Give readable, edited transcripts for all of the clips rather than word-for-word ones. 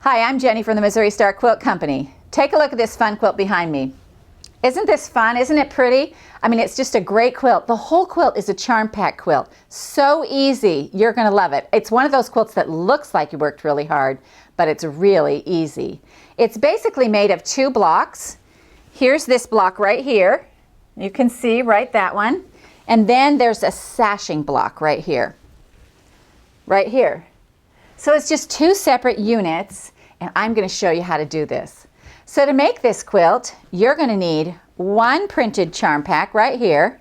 Hi, I'm Jenny from the Missouri Star Quilt Company. Take a look at this fun quilt behind me. Isn't this fun? Isn't it pretty? I mean, it's just a great quilt. The whole quilt is a charm pack quilt. So easy. You're going to love it. It's one of those quilts that looks like you worked really hard, but it's really easy. It's basically made of 2 blocks. Here's this block right here. You can see right that one. And then there's a sashing block right here. Right here. So it's just 2 separate units, and I'm going to show you how to do this. So to make this quilt, you're going to need 1 printed charm pack right here.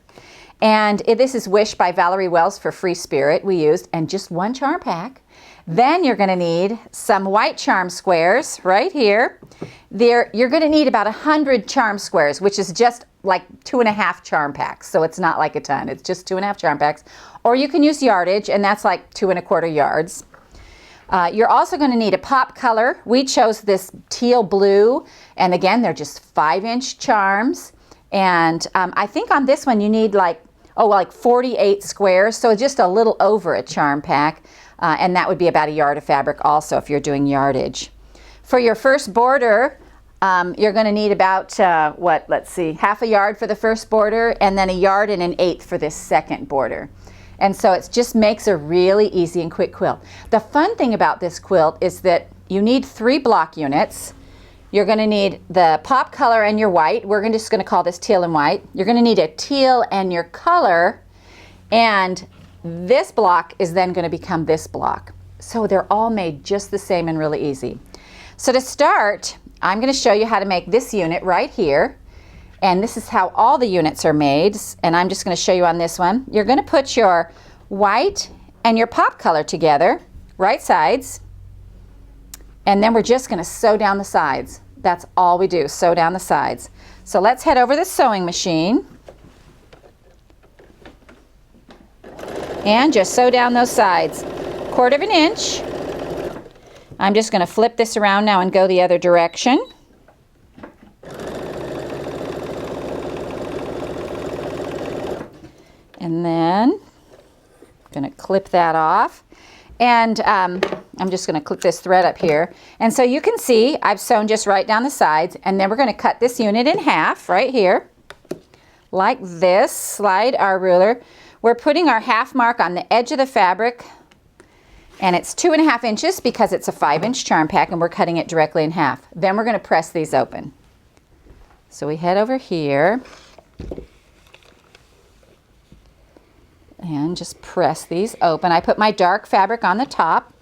And this is Wish by Valerie Wells for Free Spirit we used, and just 1 charm pack. Then you're going to need some white charm squares right here. You're going to need about 100 charm squares, which is just like 2.5 charm packs. So it's not like a ton. It's just 2.5 charm packs. Or you can use yardage, and that's like 2¼ yards. You're also going to need a pop color. We chose this teal blue, and again, they're just 5-inch charms. And I think on this one you need like 48 squares, so just a little over a charm pack. And that would be about 1 yard of fabric also if you're doing yardage. For your first border, you're going to need about, ½ yard for the first border, and then 1 1/8 yards for this second border. And so it just makes a really easy and quick quilt. The fun thing about this quilt is that you need 3 block units. You're going to need the pop color and your white. We're just going to call this teal and white. You're going to need a teal and your color, and this block is then going to become this block. So they're all made just the same and really easy. So to start, I'm going to show you how to make this unit right here. And this is how all the units are made, and I'm just going to show you on this one. You're going to put your white and your pop color together, right sides, and then we're just going to sew down the sides. That's all we do, sew down the sides. So let's head over to the sewing machine and just sew down those sides. 1/4 inch. I'm just going to flip this around now and go the other direction. And then I'm going to clip that off, and I'm just going to clip this thread up here. And so you can see I've sewn just right down the sides, and then we're going to cut this unit in half right here like this. Slide our ruler. We're putting our half mark on the edge of the fabric, and it's 2½ inches because it's a 5-inch charm pack, and we're cutting it directly in half. Then we're going to press these open. So we head over here and just press these open. I put my dark fabric on the top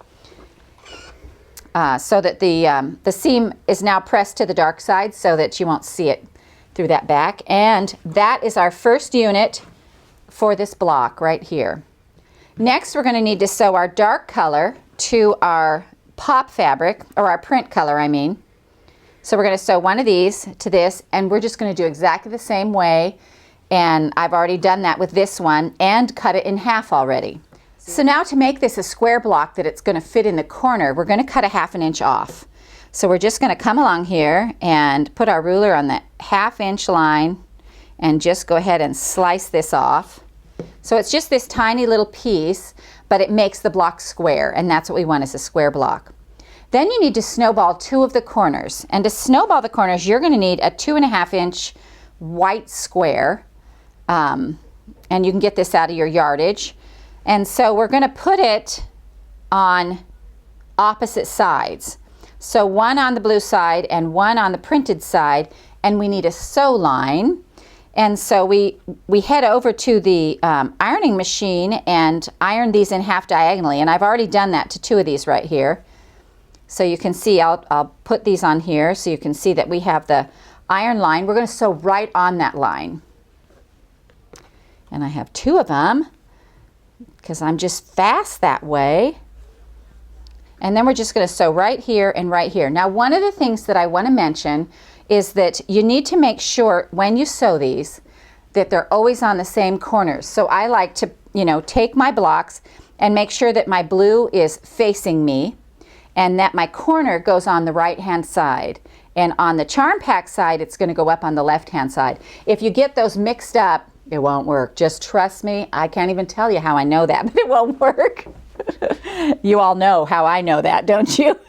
so that the seam is now pressed to the dark side so that you won't see it through that back. And that is our first unit for this block right here. Next, we're going to need to sew our dark color to our pop fabric, or our print color, I mean. So we're going to sew one of these to this, and we're just going to do exactly the same way. And I've already done that with this one and cut it in half already. So now to make this a square block that it's going to fit in the corner, we're going to cut 1/2 inch off. So we're just going to come along here and put our ruler on the 1/2 inch line and just go ahead and slice this off. So it's just this tiny little piece, but it makes the block square, and that's what we want, is a square block. Then you need to snowball 2 of the corners. And to snowball the corners, you're going to need a 2½ inch white square. And you can get this out of your yardage. And so we're going to put it on opposite sides. So 1 on the blue side and 1 on the printed side, and we need a sew line. And so we head over to the ironing machine and iron these in half diagonally, and I've already done that to 2 of these right here. So you can see, I'll put these on here so you can see that we have the iron line. We're going to sew right on that line. And I have 2 of them because I'm just fast that way. And then we're just going to sew right here and right here. Now, one of the things that I want to mention is that you need to make sure when you sew these that they're always on the same corners. So I like to, take my blocks and make sure that my blue is facing me and that my corner goes on the right-hand side. And on the charm pack side, it's going to go up on the left-hand side. If you get those mixed up, it won't work. Just trust me. I can't even tell you how I know that, but it won't work. You all know how I know that, don't you?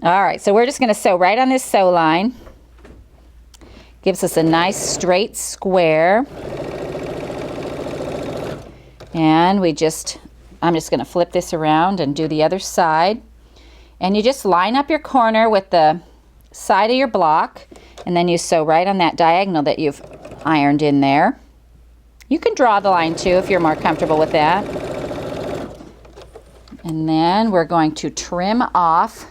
All right, so we're just going to sew right on this sew line. Gives us a nice straight square. And I'm just going to flip this around and do the other side. And you just line up your corner with the side of your block, and then you sew right on that diagonal that you've ironed in there. You can draw the line too if you're more comfortable with that. And then we're going to trim off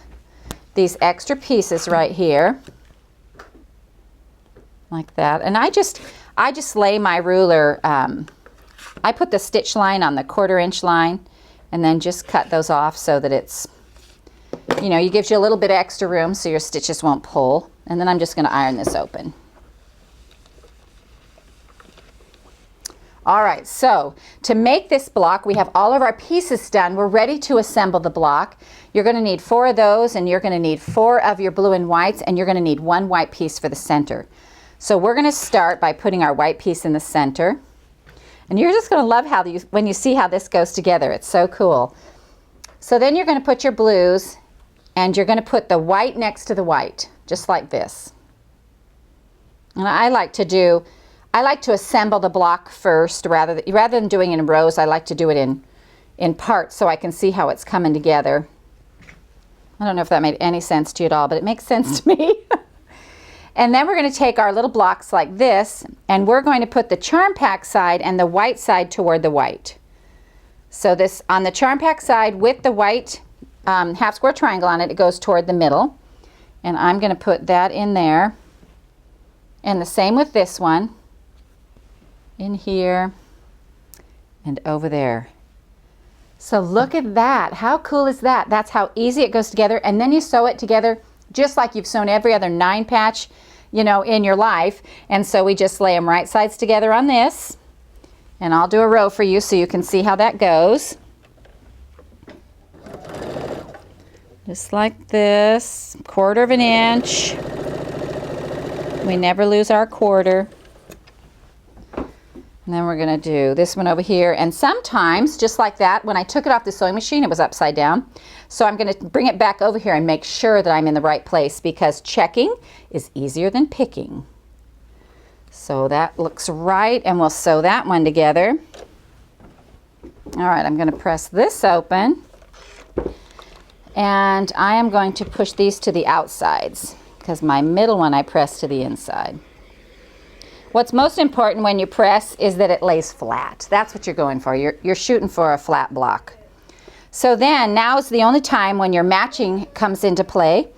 these extra pieces right here. Like that. And I just lay my ruler, I put the stitch line on the 1/4 inch line and then just cut those off so that it's, you know, it gives you a little bit of extra room so your stitches won't pull. And then I'm just going to iron this open. All right, so to make this block, we have all of our pieces done. We're ready to assemble the block. You're going to need 4 of those, and you're going to need 4 of your blue and whites, and you're going to need 1 white piece for the center. So we're going to start by putting our white piece in the center. And you're just going to love how when you see how this goes together. It's so cool. So then you're going to put your blues, and you're going to put the white next to the white, just like this. And I like to assemble the block first rather than doing it in rows. I like to do it in parts so I can see how it's coming together. I don't know if that made any sense to you at all, but it makes sense to me. And then we're going to take our little blocks like this, and we're going to put the charm pack side and the white side toward the white. So this on the charm pack side with the white half square triangle on it, it goes toward the middle. And I'm going to put that in there. And the same with this one. In here and over there. So look at that. How cool is that? That's how easy it goes together. And then you sew it together just like you've sewn every other 9 patch, you know, in your life. And so we just lay them right sides together on this. And I'll do a row for you so you can see how that goes. Just like this, 1/4 inch. We never lose our 1/4. And then we're going to do this one over here. And sometimes, just like that, when I took it off the sewing machine, it was upside down. So I'm going to bring it back over here and make sure that I'm in the right place, because checking is easier than picking. So that looks right, and we'll sew that one together. All right, I'm going to press this open. And I am going to push these to the outsides, because my middle one I press to the inside. What's most important when you press is that it lays flat. That's what you're going for. You're shooting for a flat block. So then, now is the only time when your matching comes into play.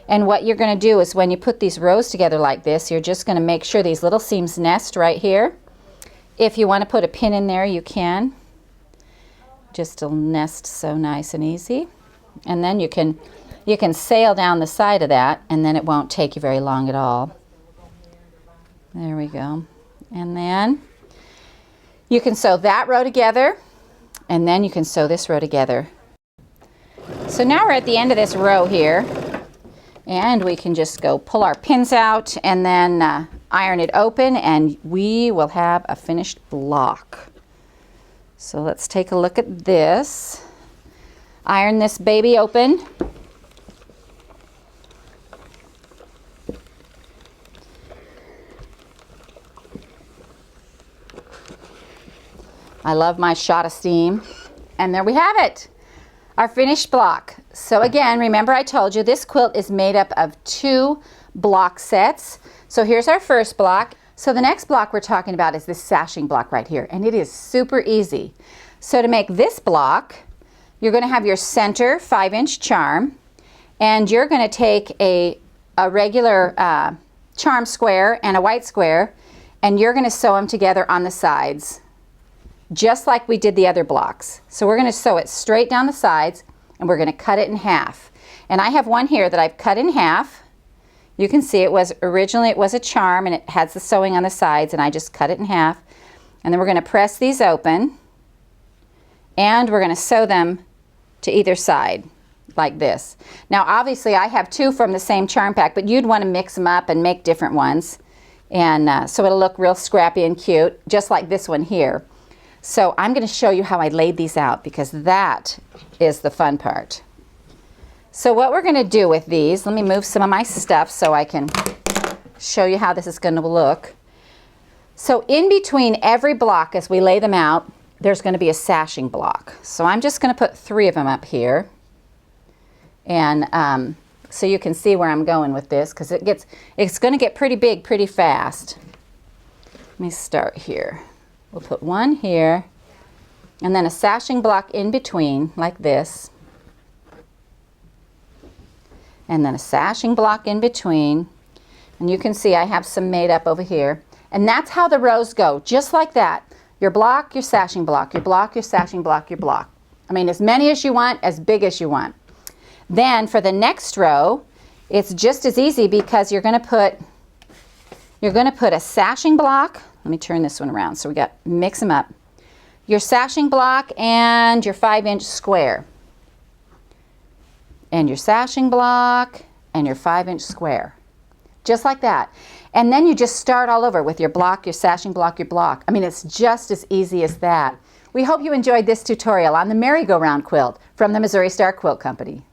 And what you're going to do is when you put these rows together like this, you're just going to make sure these little seams nest right here. If you want to put a pin in there, you can. Just to nest so nice and easy. And then you can sail down the side of that, and then it won't take you very long at all. There we go. And then you can sew that row together, and then you can sew this row together. So now we're at the end of this row here, and we can just go pull our pins out and then iron it open, and we will have a finished block. So let's take a look at this. Iron this baby open. I love my shot of steam. And there we have it, our finished block. So again, remember I told you this quilt is made up of 2 block sets. So here's our first block. So the next block we're talking about is this sashing block right here, and it is super easy. So to make this block, you're going to have your center 5-inch charm, and you're going to take a regular charm square and a white square, and you're going to sew them together on the sides, just like we did the other blocks. So we're going to sew it straight down the sides, and we're going to cut it in half. And I have one here that I've cut in half. You can see originally it was a charm, and it has the sewing on the sides, and I just cut it in half. And then we're going to press these open, and we're going to sew them to either side like this. Now obviously I have 2 from the same charm pack, but you'd want to mix them up and make different ones, and so it'll look real scrappy and cute, just like this one here. So I'm going to show you how I laid these out, because that is the fun part. So what we're going to do with these, let me move some of my stuff so I can show you how this is going to look. So in between every block as we lay them out, there's going to be a sashing block. So I'm just going to put 3 of them up here. And so you can see where I'm going with this, because it's going to get pretty big pretty fast. Let me start here. We'll put 1 here, and then a sashing block in between, like this. And then a sashing block in between. And you can see I have some made up over here. And that's how the rows go, just like that. Your block, your sashing block, your block, your sashing block, your block. I mean, as many as you want, as big as you want. Then for the next row, it's just as easy, because you're going to put a sashing block. Let me turn this one around so we got mix them up. Your sashing block and your 5-inch square. And your sashing block and your 5-inch square. Just like that. And then you just start all over with your block, your sashing block, your block. I mean, it's just as easy as that. We hope you enjoyed this tutorial on the merry-go-round quilt from the Missouri Star Quilt Company.